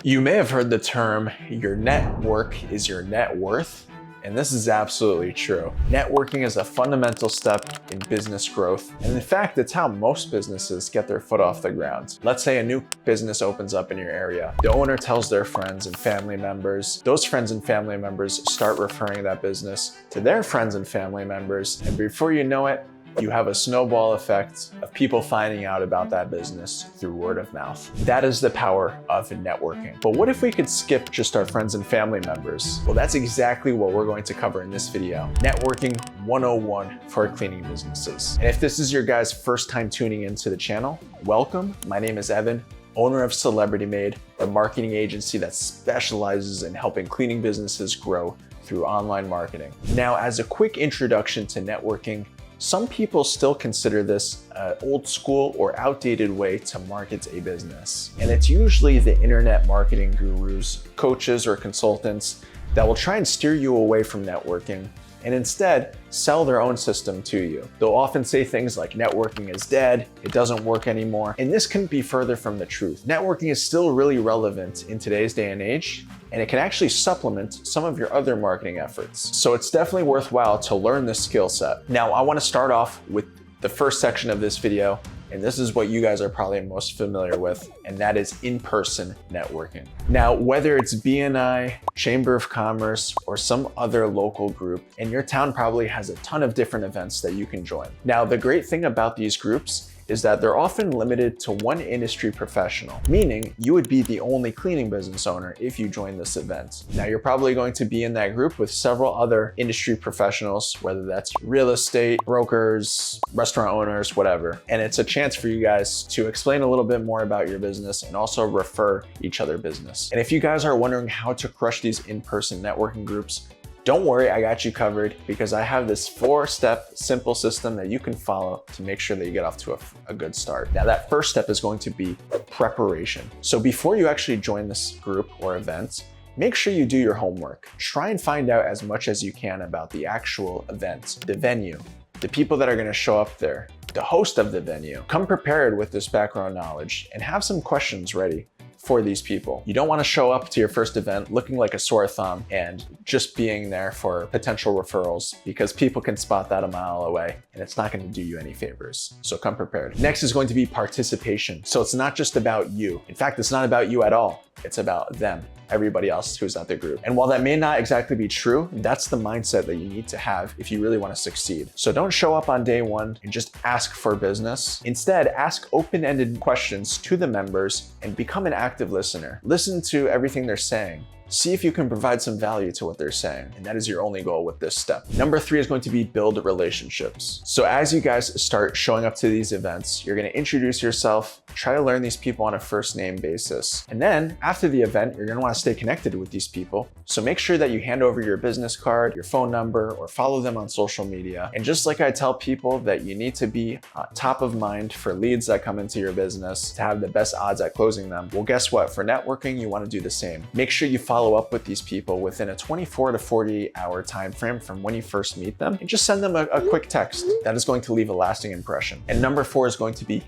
You may have heard the term, your network is your net worth. And this is absolutely true. Networking is a fundamental step in business growth. And in fact, it's how most businesses get their foot off the ground. Let's say a new business opens up in your area. The owner tells their friends and family members. Those friends and family members start referring that business to their friends and family members. And before you know it, you have a snowball effect of people finding out about that business through word of mouth. That is the power of networking. But what if we could skip just our friends and family members? Well, that's exactly what we're going to cover in this video. Networking 101 for cleaning businesses. And if this is your guys' first time tuning into the channel, welcome. My name is Evan, owner of Celebrity Maid, a marketing agency that specializes in helping cleaning businesses grow through online marketing. Now, as a quick introduction to networking, some people still consider this an old school or outdated way to market a business. And it's usually the internet marketing gurus, coaches, or consultants that will try and steer you away from networking and instead sell their own system to you. They'll often say things like networking is dead, it doesn't work anymore, and this couldn't be further from the truth. Networking is still really relevant in today's day and age, and it can actually supplement some of your other marketing efforts. So it's definitely worthwhile to learn this skill set. Now, I want to start off with the first section of this video, and this is what you guys are probably most familiar with, and that is in-person networking. Now, whether it's BNI, Chamber of Commerce, or some other local group, and your town probably has a ton of different events that you can join. Now, the great thing about these groups is that they're often limited to one industry professional, meaning you would be the only cleaning business owner if you join this event. Now, you're probably going to be in that group with several other industry professionals, whether that's real estate, brokers, restaurant owners, whatever. And it's a chance for you guys to explain a little bit more about your business and also refer each other business. And if you guys are wondering how to crush these in-person networking groups, don't worry, I got you covered because I have this 4-step simple system that you can follow to make sure that you get off to a good start. Now, that first step is going to be preparation. So before you actually join this group or event, make sure you do your homework. Try and find out as much as you can about the actual event, the venue, the people that are going to show up there, the host of the venue. Come prepared with this background knowledge and have some questions ready for these people. You don't want to show up to your first event looking like a sore thumb and just being there for potential referrals, because people can spot that a mile away and it's not going to do you any favors. So come prepared. Next is going to be participation. So it's not just about you. In fact, it's not about you at all. It's about them, everybody else who's at the group. And while that may not exactly be true, that's the mindset that you need to have if you really want to succeed. So don't show up on day one and just ask for business. Instead, ask open-ended questions to the members and become an active listener. Listen to everything they're saying. See if you can provide some value to what they're saying. And that is your only goal with this step. Number 3 is going to be build relationships. So as you guys start showing up to these events, you're going to introduce yourself, try to learn these people on a first name basis. And then after the event, you're going to want to stay connected with these people. So make sure that you hand over your business card, your phone number, or follow them on social media. And just like I tell people that you need to be top of mind for leads that come into your business to have the best odds at closing them, well, guess what? For networking, you want to do the same. Make sure you follow up with these people within a 24 to 48 hour time frame from when you first meet them, and just send them a quick text. That is going to leave a lasting impression. And number 4 is going to be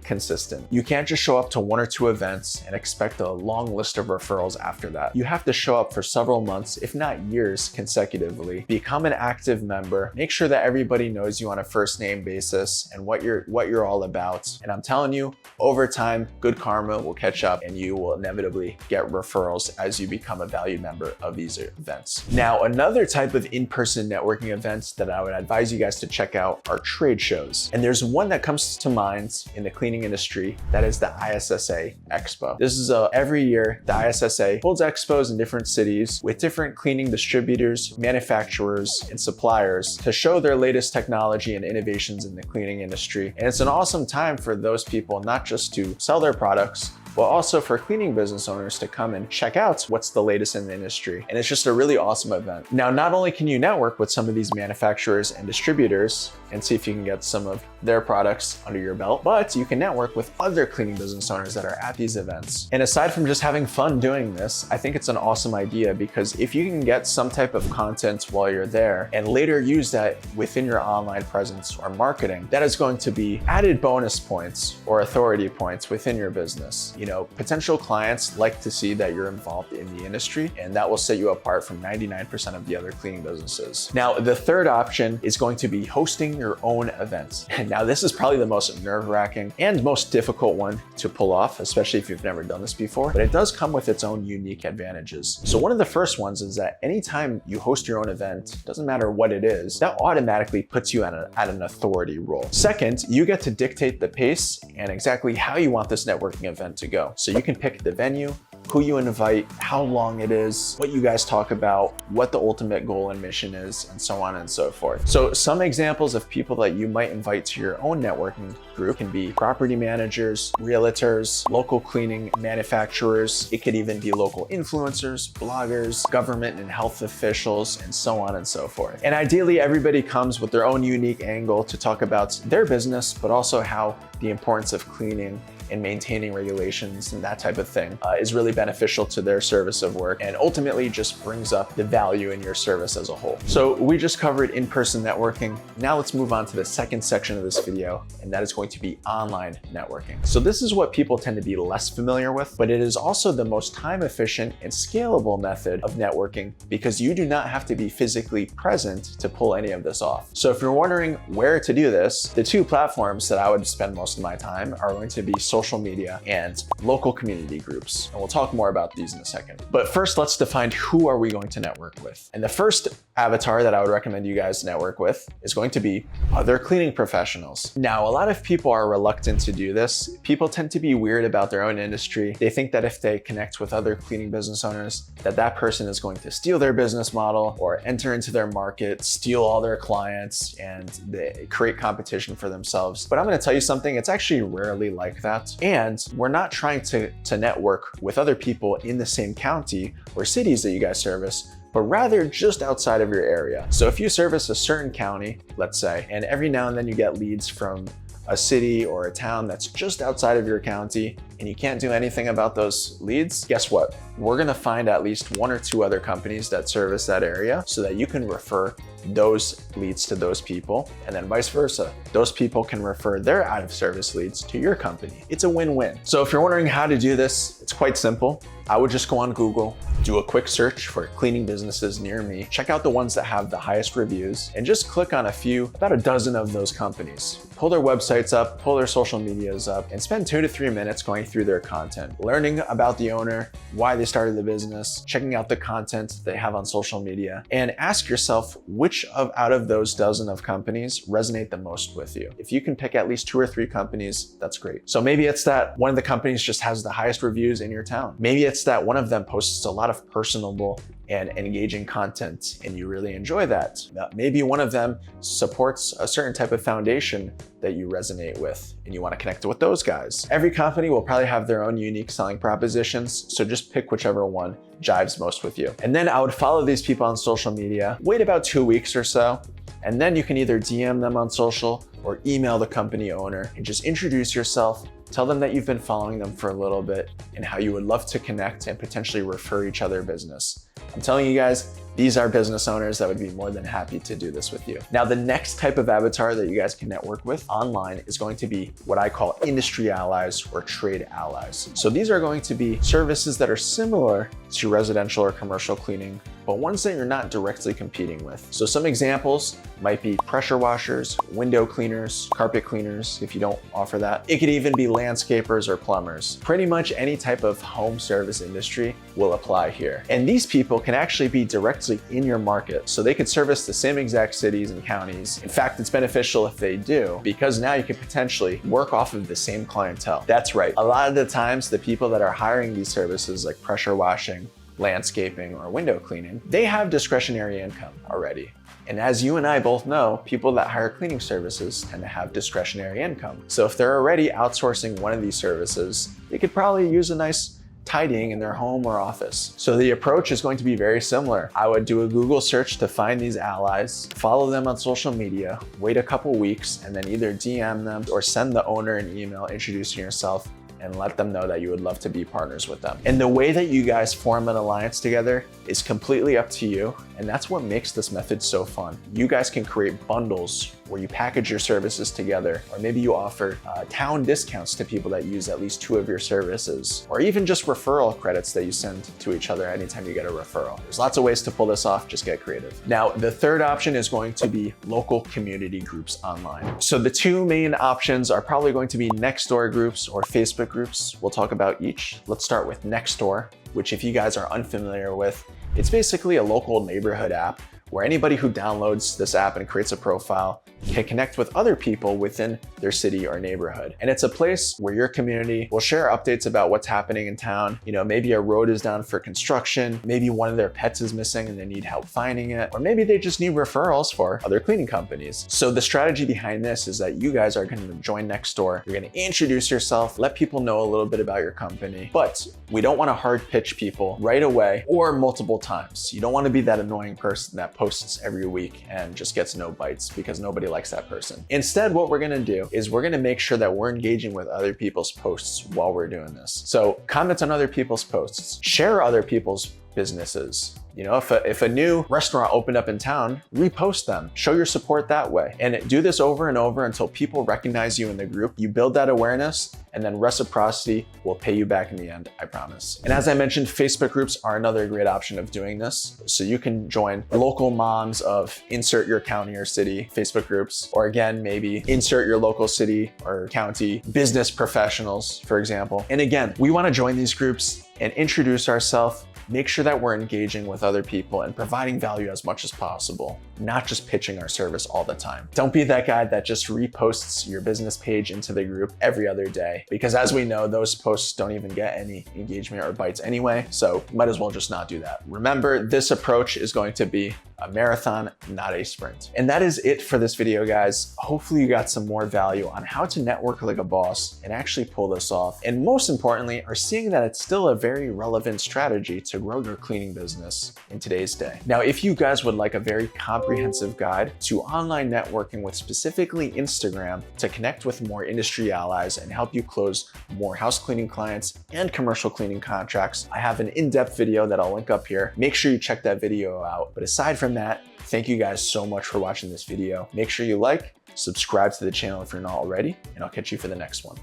consistent. You can't just show up to 1 or 2 events and expect a long list of referrals after that. You have to show up for several months, if not years, consecutively. Become an active member. Make sure that everybody knows you on a first name basis and what you're all about. And I'm telling you, over time, good karma will catch up and you will inevitably get referrals as you become a valued member of these events. Now, another type of in-person networking events that I would advise you guys to check out are trade shows. And there's one that comes to mind in the cleaning industry, that is the ISSA Expo. This is every year, the ISSA holds expos in different cities with different cleaning distributors, manufacturers, and suppliers to show their latest technology and innovations in the cleaning industry. And it's an awesome time for those people, not just to sell their products, but also for cleaning business owners to come and check out what's the latest in the industry. And it's just a really awesome event. Now, not only can you network with some of these manufacturers and distributors and see if you can get some of their products under your belt, but you can network with other cleaning business owners that are at these events. And aside from just having fun doing this, I think it's an awesome idea, because if you can get some type of content while you're there and later use that within your online presence or marketing, that is going to be added bonus points or authority points within your business. potential clients like to see that you're involved in the industry, and that will set you apart from 99% of the other cleaning businesses. Now, the third option is going to be hosting your own events. And now this is probably the most nerve-wracking and most difficult one to pull off, especially if you've never done this before, but it does come with its own unique advantages. So one of the first ones is that anytime you host your own event, doesn't matter what it is, that automatically puts you at an authority role. Second, you get to dictate the pace and exactly how you want this networking event to go. So you can pick the venue, who you invite, how long it is, what you guys talk about, what the ultimate goal and mission is, and so on and so forth. So some examples of people that you might invite to your own networking group can be property managers, realtors, local cleaning manufacturers. It could even be local influencers, bloggers, government and health officials, and so on and so forth. And ideally, everybody comes with their own unique angle to talk about their business, but also how the importance of cleaning and maintaining regulations and that type of thing is really beneficial to their service of work, and ultimately just brings up the value in your service as a whole. So we just covered in-person networking. Now let's move on to the second section of this video, and that is going to be online networking. So this is what people tend to be less familiar with, but it is also the most time efficient and scalable method of networking because you do not have to be physically present to pull any of this off. So if you're wondering where to do this, the two platforms that I would spend most of my time are going to be social media and local community groups. And we'll talk more about these in a second. But first, let's define who are we going to network with. And the first avatar that I would recommend you guys network with is going to be other cleaning professionals. Now, a lot of people are reluctant to do this. People tend to be weird about their own industry. They think that if they connect with other cleaning business owners, that person is going to steal their business model or enter into their market, steal all their clients, and they create competition for themselves. But I'm going to tell you something, it's actually rarely like that. And we're not trying to network with other people in the same county or cities that you guys service, but rather just outside of your area. So if you service a certain county, let's say, and every now and then you get leads from a city or a town that's just outside of your county and you can't do anything about those leads, guess what? We're gonna find at least one or two other companies that service that area so that you can refer those leads to those people, and then vice versa. Those people can refer their out of service leads to your company. It's a win-win. So if you're wondering how to do this, it's quite simple. I would just go on Google, do a quick search for cleaning businesses near me, check out the ones that have the highest reviews, and just click on about a dozen of those companies. Pull their websites up, pull their social medias up, and spend 2 to 3 minutes going through their content, learning about the owner, why they started the business, checking out the content they have on social media, and ask yourself which out of those dozen of companies resonate the most with you. If you can pick at least 2 or 3 companies, that's great. So maybe it's that one of the companies just has the highest reviews in your town. Maybe it's that one of them posts a lot of personable and engaging content and you really enjoy that. Maybe one of them supports a certain type of foundation that you resonate with and you want to connect with those guys. Every company will probably have their own unique selling propositions, so just pick whichever one jives most with you. And then I would follow these people on social media, wait about 2 weeks or so, and then you can either DM them on social or email the company owner and just introduce yourself. Tell them that you've been following them for a little bit and how you would love to connect and potentially refer each other business. I'm telling you guys, these are business owners that would be more than happy to do this with you. Now, the next type of avatar that you guys can network with online is going to be what I call industry allies or trade allies. So these are going to be services that are similar to residential or commercial cleaning, but ones that you're not directly competing with. So some examples might be pressure washers, window cleaners, carpet cleaners, if you don't offer that. It could even be landscapers or plumbers. Pretty much any type of home service industry will apply here. And these people can actually be directly in your market. So they could service the same exact cities and counties. In fact, it's beneficial if they do, because now you can potentially work off of the same clientele. That's right. A lot of the times, the people that are hiring these services like pressure washing, landscaping, or window cleaning, they have discretionary income already. And as you and I both know, people that hire cleaning services tend to have discretionary income. So if they're already outsourcing one of these services, they could probably use a nice tidying in their home or office. So the approach is going to be very similar. I would do a Google search to find these allies, follow them on social media, wait a couple weeks, and then either DM them or send the owner an email introducing yourself and let them know that you would love to be partners with them. And the way that you guys form an alliance together is completely up to you, and that's what makes this method so fun. You guys can create bundles where you package your services together, or maybe you offer town discounts to people that use at least 2 of your services, or even just referral credits that you send to each other anytime you get a referral. There's lots of ways to pull this off, just get creative. Now, the third option is going to be local community groups online. So the 2 main options are probably going to be Nextdoor groups or Facebook groups. We'll talk about each. Let's start with Nextdoor, which if you guys are unfamiliar with, it's basically a local neighborhood app where anybody who downloads this app and creates a profile can connect with other people within their city or neighborhood. And it's a place where your community will share updates about what's happening in town. You know, maybe a road is down for construction, maybe one of their pets is missing and they need help finding it, or maybe they just need referrals for other cleaning companies. So the strategy behind this is that you guys are going to join Nextdoor. You're going to introduce yourself, let people know a little bit about your company, but we don't want to hard pitch people right away or multiple times. You don't want to be that annoying person that posts every week and just gets no bites because nobody likes that person. Instead, what we're gonna do is we're gonna make sure that we're engaging with other people's posts while we're doing this. So comment on other people's posts, share other people's businesses. You know, if a new restaurant opened up in town, repost them, show your support that way. And do this over and over until people recognize you in the group. You build that awareness, and then reciprocity will pay you back in the end, I promise. And as I mentioned, Facebook groups are another great option of doing this. So you can join local moms of insert your county or city Facebook groups, or again, maybe insert your local city or county business professionals, for example. And again, we wanna join these groups and introduce ourselves. Make sure that we're engaging with other people and providing value as much as possible, not just pitching our service all the time. Don't be that guy that just reposts your business page into the group every other day, because as we know, those posts don't even get any engagement or bites anyway, so might as well just not do that. Remember, this approach is going to be a marathon, not a sprint. And that is it for this video, guys. Hopefully you got some more value on how to network like a boss and actually pull this off. And most importantly, are seeing that it's still a very relevant strategy to grow your cleaning business in today's day. Now, if you guys would like a very comprehensive guide to online networking with specifically Instagram to connect with more industry allies and help you close more house cleaning clients and commercial cleaning contracts, I have an in-depth video that I'll link up here. Make sure you check that video out. But aside from that, thank you guys so much for watching this video. Make sure you like, subscribe to the channel if you're not already, and I'll catch you for the next one.